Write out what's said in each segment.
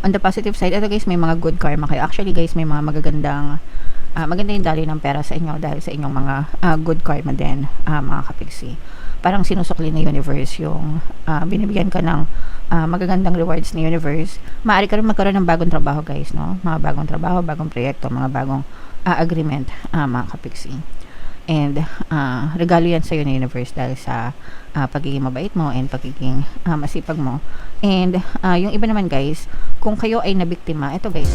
On the positive side, ito guys, may mga good karma kayo. Actually guys, may mga maganda yung daloy ng pera sa inyo dahil sa inyong mga good karma din, mga kapiksi. Parang sinusukli ng universe yung binibigyan ka ng magagandang rewards ng universe. Maaari ka rin magkaroon ng bagong trabaho guys, no? Mga bagong trabaho, bagong proyekto, mga bagong agreement, mga kapiksi. And regalo yan sa iyo ng universe dahil sa pagiging mabait mo and pagiging masipag mo. And yung iba naman guys, kung kayo ay nabiktima, ito guys,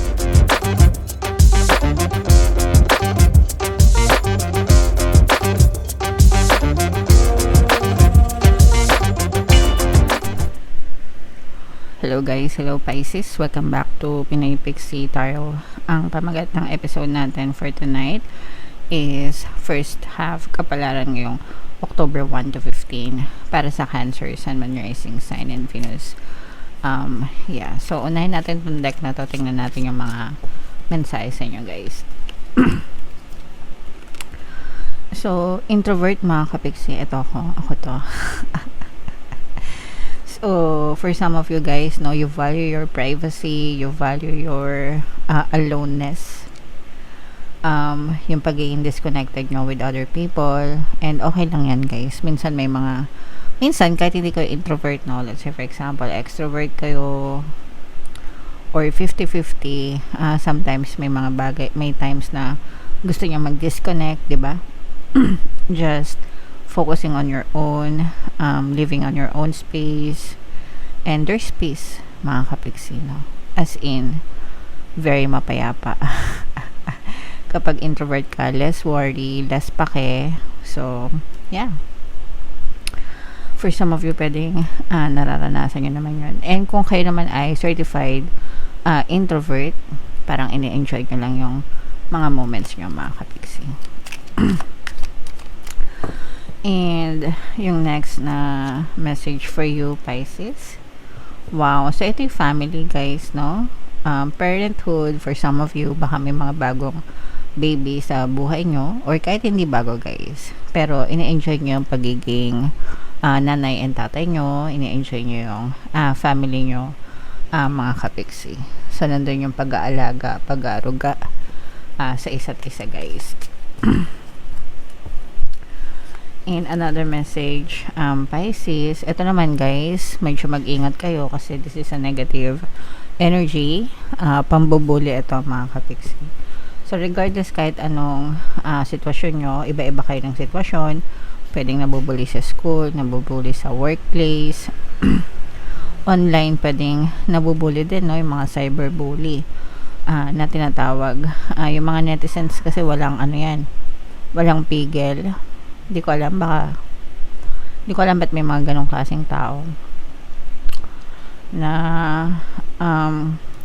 hello guys, hello Pisces, welcome back to Pinoy Pixie Tarot. Ang pamagat ng episode natin for tonight is first half kapalaran ngayong October 1 to 15 para sa Cancer, Sun, Moon, Rising Sign, and Venus. Yeah, so unahin natin itong deck na to, tingnan natin yung mga mensahe sa inyo guys. So, introvert mga kapiksi, ito ako to. So, for some of you guys, no, you value your privacy, you value your aloneness, yung pagiging disconnected nyo with other people, and okay lang yan guys. Minsan kahit hindi kayo introvert, no, let's say for example, extrovert kayo, or 50-50, sometimes may mga bagay, may times na gusto nyo mag-disconnect, diba? Just focusing on your own, living on your own space, and there's peace, mga kapiksi, no? As in, very mapayapa. Kapag introvert ka, less worry, less pake. So, yeah. For some of you, pwedeng nararanasan nyo naman yun. And kung kayo naman ay certified introvert, parang ini-enjoy nyo lang yung mga moments nyo, mga kapiksi. And yung next na message for you, Pisces. Wow, so ito yung family guys, no? Parenthood, for some of you, baka may mga bagong baby sa buhay nyo, or kahit hindi bago guys, pero ini-enjoy nyo yung pagiging nanay and tatay nyo, ini-enjoy nyo yung family nyo, mga kapiksi. So nandun yung pag-aalaga, pag-aaruga sa isa't isa guys. And another message, Pisces, ito naman guys, medyo mag-ingat kayo kasi this is a negative energy, pambubuli ito mga kapiksi. So regardless kahit anong sitwasyon nyo, iba-iba kayo ng sitwasyon, pwedeng nabubuli sa school, nabubuli sa workplace, online pwedeng nabubuli din, no, yung mga cyberbully na tinatawag. Yung mga netizens kasi walang walang pigil. Hindi ko alam ba't may mga ganong klaseng tao na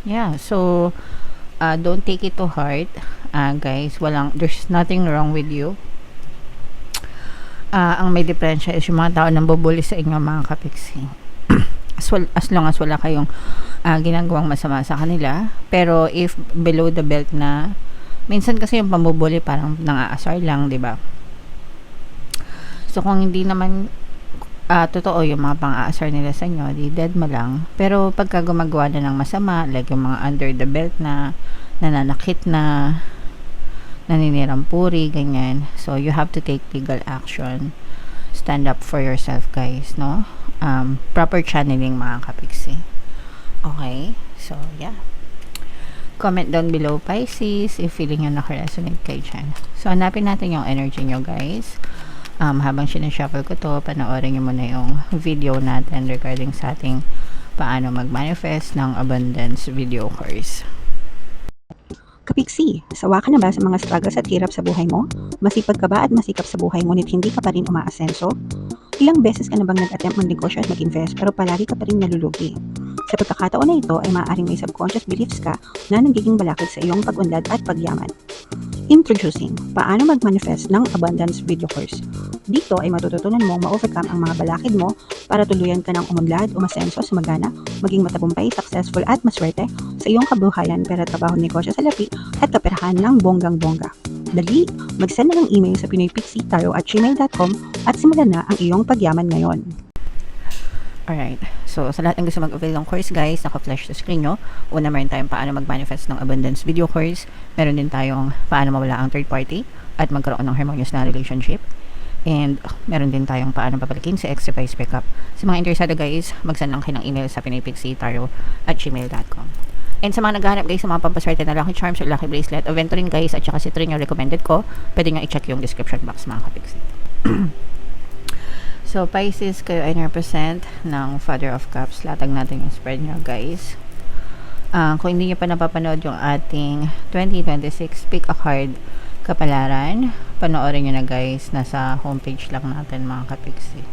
yeah, so don't take it to heart, guys. There's nothing wrong with you. Ang may diferensya is yung mga tao nang bubuli sa inyo, mga kapiksi. As long as wala kayong ginagawang masama sa kanila, pero if below the belt na, minsan kasi yung pambubuli parang nangaasar lang, di ba? So, kung hindi naman totoo yung mga pang-aasar nila sa inyo, di dead mo lang. Pero, pagka gumagawa na ng masama, like yung mga under the belt na nananakit na, naninirang puri, ganyan. So, you have to take legal action. Stand up for yourself, guys, no? Proper channeling, mga kapiksi. Okay? So, yeah. Comment down below, Pisces, if feeling nyo nakaresonate kayo dyan. So, hanapin natin yung energy nyo, guys. Habang sinashuffle ko to, panoorin nyo muna yung video natin regarding sa ating paano mag-manifest ng abundance video course. Kapiksi, sawa ka na ba sa mga struggles at hirap sa buhay mo? Masipag ka ba at masikap sa buhay ngunit hindi ka pa rin umaasenso? Ilang beses ka na bang nag-attempt mag-negosyo at mag-invest pero palagi ka pa rin nalulugi? Sa pagkakataon na ito ay maaaring may subconscious beliefs ka na nagiging balakid sa iyong pag-unlad at pagyaman. Introducing, paano mag-manifest ng abundance video course. Dito ay matututunan mong ma-overcome ang mga balakid mo para tuluyan ka ng umunlad, umasenso, sumagana, maging matagumpay, successful at maswerte sa iyong kabuhayan, pera, trabaho, negosyo, salapi at kaperahan ng bonggang-bongga. Dali, mag-send na ng email sa pinoypixie@gmail.com at simulan na ang iyong pagyaman ngayon. Alright, So, sa lahat ng gusto mag-avail ng course, guys, naka-flash sa screen nyo. Una, meron tayong paano mag-manifest ng abundance video course. Meron din tayong paano mawala ang third party at magkaroon ng harmonious na relationship. And meron din tayong paano papalikin sa extra price pickup. Sa mga interesado, guys, mag-send lang kayo ng email sa pinaypixitaro@gmail.com. And sa mga naghahanap, guys, sa mga pampaswerte na lucky charms or lucky bracelet o venturing, guys, at saka citrin yung recommended ko, pwede nyo i-check yung description box, mga kapixit. So, Pisces, kayo ay represent ng Father of Cups. Latag natin yung spread nyo, guys. Kung hindi nyo pa napapanood yung ating 2026 Pick a Card kapalaran, panoorin nyo na, guys. Nasa homepage lang natin, mga kapixit.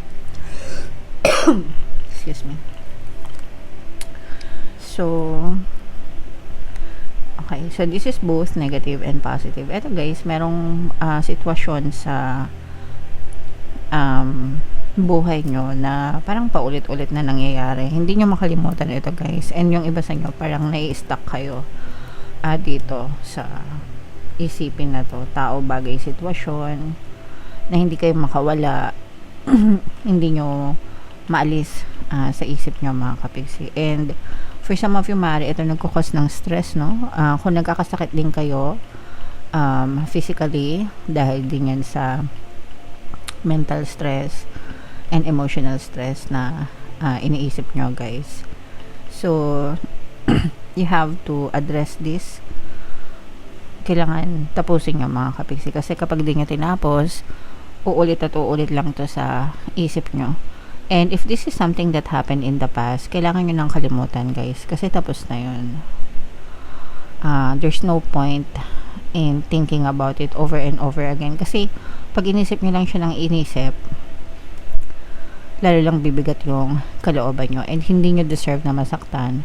Excuse me. So, okay, so this is both negative and positive. Ito, guys, merong sitwasyon sa buhay nyo na parang paulit-ulit na nangyayari. Hindi nyo makalimutan ito, guys. And yung iba sa nyo, parang nai-stuck kayo dito sa isipin na to. Tao, bagay, sitwasyon na hindi kayo makawala. Hindi nyo maalis sa isip nyo, mga kapiksi. And for some of you, maaari ito nagkukos ng stress, no? Kung nagkakasakit din kayo physically, dahil din yan sa mental stress and emotional stress na iniisip nyo, guys. So, you have to address this. Kailangan tapusin nyo, mga kapiksi. Kasi kapag di nyo tinapos, uulit at uulit lang to sa isip nyo. And if this is something that happened in the past, kailangan nyo nang kalimutan, guys. Kasi tapos na yun. There's no point in thinking about it over and over again. Kasi pag inisip nyo lang siya ng inisip, lalo lang bibigat yung kalooban nyo. And hindi nyo deserve na masaktan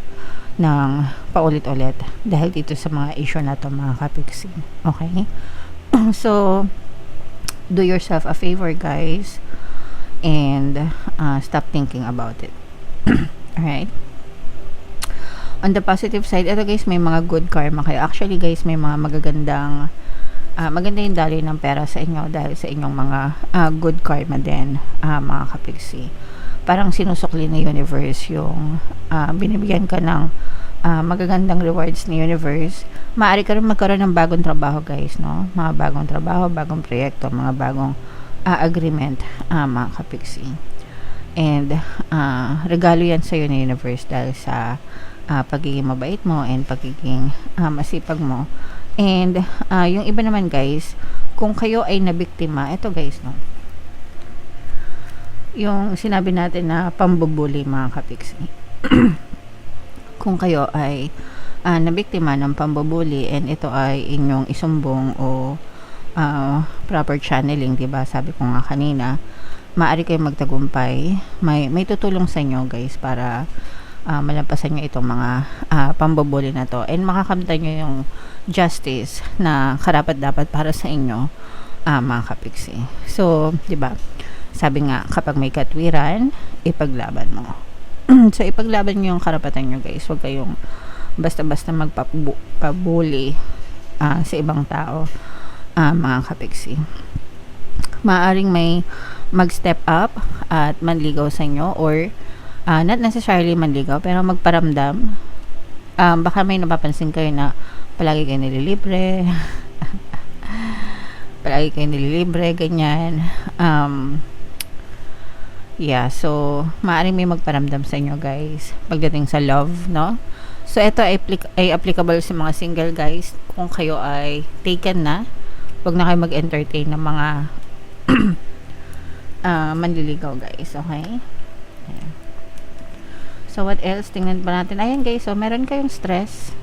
ng paulit-ulit dahil dito sa mga issue na to, mga kapiksi. Okay? So, do yourself a favor, guys. And stop thinking about it. Alright? On the positive side, ito, guys, may mga good karma kayo. Actually, guys, may mga maganda yung daloy ng pera sa inyo dahil sa inyong mga good karma din, mga kapiksi. Parang sinusukli na universe yung binibigyan ka ng magagandang rewards ni universe. Maaari ka rin magkaroon ng bagong trabaho, guys, no? Mga bagong trabaho, bagong proyekto, mga bagong agreement, mga kapiksi. And regalo yan sa'yo ng universe dahil sa pagiging mabait mo and pagiging masipag mo. And yung iba naman, guys, kung kayo ay nabiktima, ito, guys, no, yung sinabi natin na pambubuli, mga kapiksi. Kung kayo ay nabiktima ng pambubuli and ito ay inyong isumbong o proper channeling, diba? Sabi ko nga kanina, maaari kayong magtagumpay. May tutulong sa inyo, guys, para malampasan nyo itong mga pambubuli na to and makakamtan nyo yung justice na karapat-dapat para sa inyo, mga kapiksi. So, diba? Sabi nga, kapag may katwiran, ipaglaban mo. So, ipaglaban nyo yung karapatan nyo, guys. Huwag kayong basta-basta magpabuli sa ibang tao, mga kapiksi. Maaring may mag-step up at manligaw sa inyo or not necessarily manligaw pero magparamdam. Baka may napapansin kayo na palagi kayo nililibre. Palagi kayo nililibre, ganyan. Yeah, so maaring may magparamdam sa inyo, guys, pagdating sa love, no? So ito ay applicable sa mga single, guys. Kung kayo ay taken na, wag na kayo mag-entertain ng mga manliligaw, guys. Okay? Ayan. So what else? Tingnan pa natin. Ayan, guys. So meron kayong stress.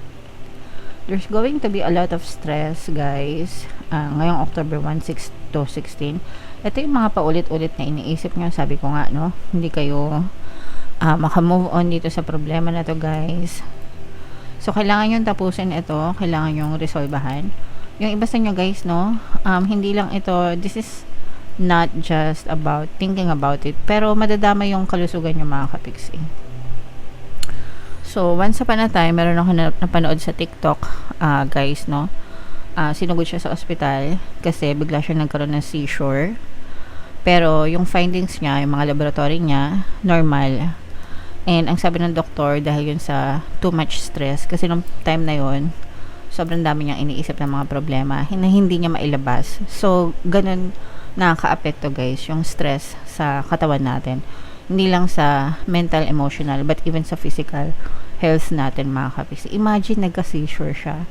There's going to be a lot of stress, guys. Ngayong October 1, 6 to 16. Ito yung mga paulit-ulit na iniisip nyo. Sabi ko nga, no? Hindi kayo makamove on dito sa problema na to, guys. So kailangan yung tapusin ito. Kailangan yung resolbahan. Yung iba sa nyo, guys, no? Hindi lang ito, this is not just about thinking about it, pero madadama yung kalusugan nyo, mga kapiksi. So, once upon a time, meron ako napanood sa TikTok, guys, no? Sinugod siya sa ospital kasi bigla siya nagkaroon ng seizure. Pero, yung findings niya, yung mga laboratory niya, normal. And ang sabi ng doktor, dahil yun sa too much stress, kasi nung time na yun, sobrang dami niyang iniisip ng mga problema na hindi niya mailabas. So, ganun nakaka-apekto guys, yung stress sa katawan natin. Hindi lang sa mental, emotional, but even sa physical health natin mga kapis. Imagine nagka-seizure siya.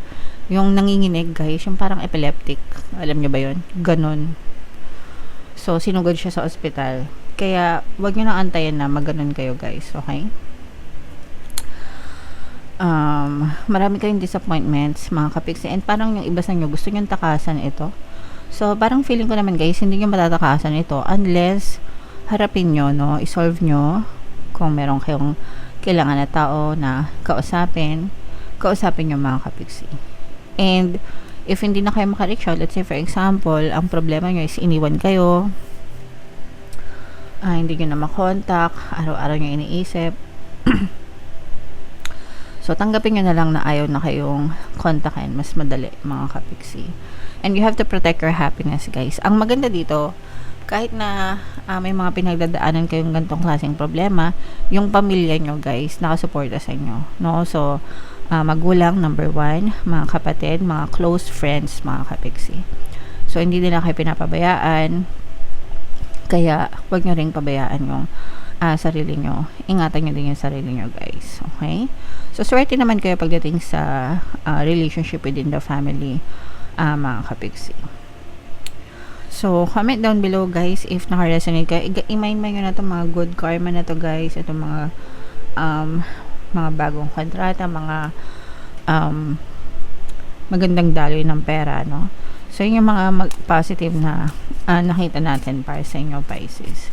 Yung nanginginig guys, yung parang epileptic. Alam niyo ba yun? Ganun. So, sinugod siya sa ospital. Kaya, wag niyo nang antayin na maganon kayo guys. Okay? Marami kayong disappointments mga kapiksi, and parang yung iba sa inyo gusto nyo takasan ito. So parang feeling ko naman guys, hindi nyo matatakasan ito unless harapin nyo, no, isolve nyo kung meron kayong kailangan na tao na kausapin nyo mga kapiksi. And if hindi na kayo makareach out, let's say for example ang problema nyo is iniwan kayo, hindi nyo na makontak, araw-araw nyo iniisip. So, tanggapin nyo na lang na ayaw na kayong kontakin. Mas madali, mga kapiksi. And you have to protect your happiness, guys. Ang maganda dito, kahit na may mga pinagdadaanan kayong gantong klaseng problema, yung pamilya nyo, guys, nakasuporta sa inyo. No? So, magulang, number 1, mga kapatid, mga close friends, mga kapiksi. So, hindi din na kayo pinapabayaan. Kaya, huwag nyo ring pabayaan yung sarili nyo. Ingatan nyo din yung sarili nyo, guys. Okay? So, swerte naman kayo pagdating sa relationship within the family, mga kapiksi. So, comment down below, guys, if naka-resonate kayo. I-mind nyo na itong mga good karma na to, guys. Itong mga bagong kontrata, mga magandang daloy ng pera, no? So, yun yung mga positive na nakita natin para sa inyo, Pisces.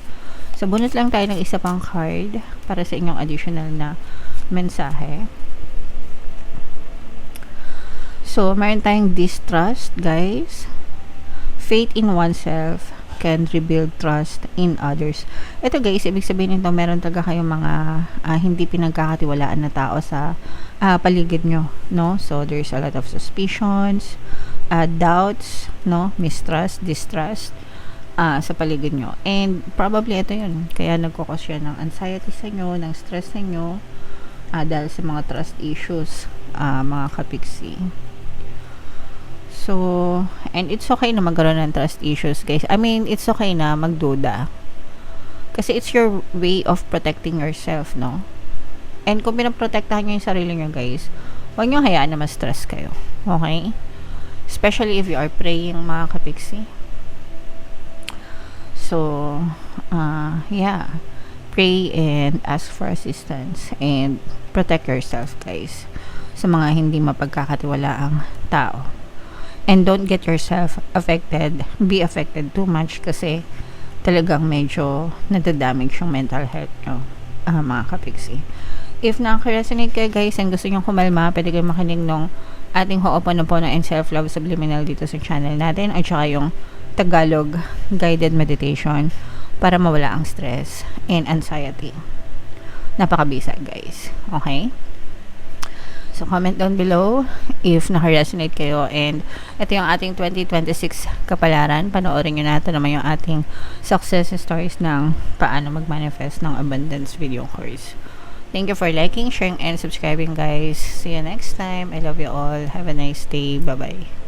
So, bunot lang tayo ng isa pang card para sa inyong additional na mensahe. So, meron tayong distrust, guys. Faith in oneself can rebuild trust in others. Ito, guys, ibig sabihin nito, meron talaga kayong mga hindi pinagkakatiwalaan na tao sa paligid nyo, no? So, there's a lot of suspicions, doubts, no? Mistrust, distrust sa paligid nyo. And probably ito yun. Kaya nagkukos yan ng anxiety sa inyo, ng stress sa inyo, dahil sa mga trust issues, mga kapiksi. So, and it's okay na magkaroon ng trust issues, guys. I mean, it's okay na magduda. Kasi it's your way of protecting yourself, no? And kung pinaprotektahan nyo yung sarili nyo, guys, huwag nyo hayaan na ma-stress kayo. Okay? Especially if you are praying, mga kapiksi. So, yeah, pray and ask for assistance and protect yourself, guys, sa mga hindi mapagkakatiwalaang tao. And don't get yourself affected, be affected too much kasi talagang medyo nadadamage yung mental health nyo, mga kapiksi. If nakaka-resonate kayo, guys, and gusto nyo kumalma, pwede kayo makinig nung ating Ho'oponopono and Self-Love Subliminal dito sa channel natin, at saka yung Tagalog guided meditation para mawala ang stress and anxiety. Napakabisa, guys. Okay? So, comment down below if naka-resonate kayo. And ito yung ating 2026 kapalaran. Panoorin nyo natin naman yung ating success stories ng paano mag-manifest ng abundance video course. Thank you for liking, sharing, and subscribing, guys. See you next time. I love you all. Have a nice day. Bye-bye.